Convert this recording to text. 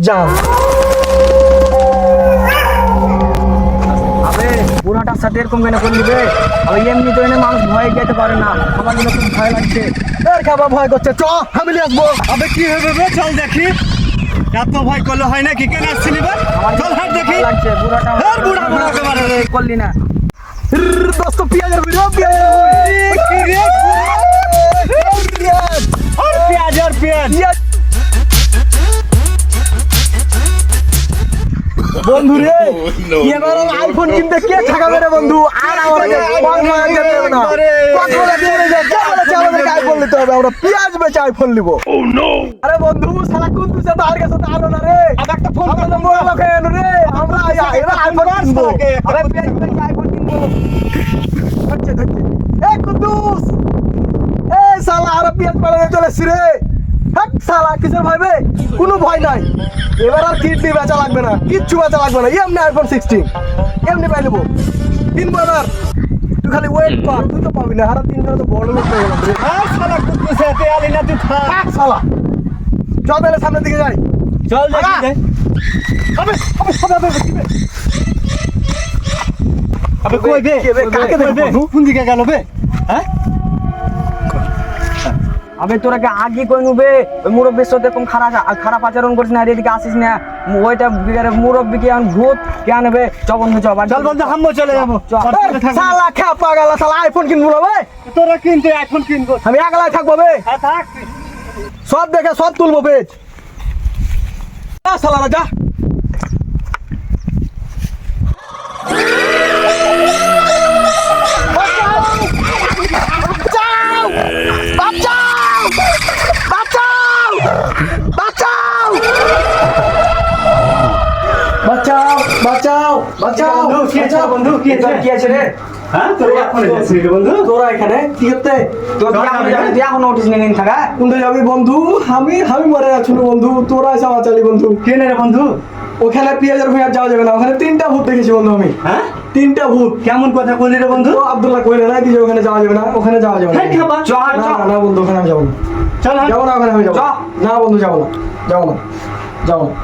যাও আবে বুড়াটার সাথে এরকম কেন করে দিবে? আবে এমনি তো এনে মানুষ ভয়ে যেতে পারে না, আমার কিন্তু খুব ভয় লাগছে। এর খাবার ভয় করছে, চ ফ্যামিলি আসবো। আবে কি হবে বে, চল দেখি। এত ভয় করলে হয় নাকি? কেন আসছিলি বে? আমার চল হাট দেখি। ভয় লাগছে, বুড়াটা আর বুড়া বুড়া একেবারে রে। করলি না। দোস্ত পেঁয়াজের ভিডিও পেঁয়াজ কি রে? আর পেঁয়াজ আর পেঁয়াজ। বন্ধু রে এবার আইফোন কিনতে কে ঠকাবে রে বন্ধু? আর আমাকে আইফোন নিতে হবে, আমরা পেঁয়াজ বেচে আইফোন নিব। আরে বন্ধু সারা কোন দুসে তো আর গেছে তো আলো না রে। একটা ফোন আমরা মোবাইল কেন রে? আমরা এরা আইফোন কিনবো। আরে পেঁয়াজ বেচে আইফোন কিনবো। হচ্ছে হচ্ছে এ কুদ্দুস, এ শালা আর পেঁয়াজ পাড়াতে চলেছি রে। হ্যাঁ শালা কিসের ভয় বে? কোনো ভয় নাই। এবার আর কিডনি বেচা লাগবে না, কিচ্ছু বেচা লাগবে না। এমনি আইফোন 16 এমনি পাই নেবো, কিনবো এবার। তুই খালি ওয়েট কর, তুই তো পাবি না। হারা 3 জন তো বড় লোক হয়ে গেলাম রে। আর শালা কুত্তুসে তে আলি না তুই খা। থাক শালা, চল তাহলে সামনের দিকে যাই। চল দেখি দে। আবে আবে আবে কি বে? আবে কই বে? কাকে দেখবো? কোন দিকে গেল বে? হ্যাঁ? আবে তোরা কি আগে কই নুবে? ওই মুরব্বির সাথে এরকম খারাপ আচরণ করিস না, আর এদিকে আসিস না। ওইটা মুরব্বি কি এখন ভূত কে আনবে? চ বন্ধু চ বাড়ি চল বন্ধু হামো চলে যাবো। শালা খেপা গেলা, শালা আইফোন কিনবো না বে। তোরা কিনতে আইফোন কিনবো। আমি একলাই থাকবো বে, হ্যাঁ থাক। সব দেখে সব তুলবো পেজ। শালা যা। বাঁচাও বাঁচাও বাঁচাও। বন্ধু, কি আছে বন্ধু? কি আছে? কি আছে রে? হ্যাঁ তোরা এখানে যাচ্ছিস রে বন্ধু? তোরা এখানে কি করতে? তোর এখন নোটিস নিয়ে নিন থাকা কোনটা যাবি বন্ধু? আমি মরে যাচ্ছি না বন্ধু, তোরা এসে আমার চালি বন্ধু। কে রে বন্ধু? ওখানে পেঁয়াজের ভুঁইয়া যাওয়া যাবে না, ওখানে 3টা ভূত দেখেছি বন্ধু আমি। হ্যাঁ 3টা ভূত। কেমন কথা বলি রে বন্ধু? ও আব্দুল্লাহ কইলে না যে ওখানে যাওয়া যাবে না, ওখানে যাওয়া যাবে না। হ্যাঁ, খাবা। না না বন্ধু, ওখানে আমি যাবো না। চল হাট। যাবো না, ওখানে আমি যাবো চ। না বন্ধু, যাবো না যাবো না যাবো না।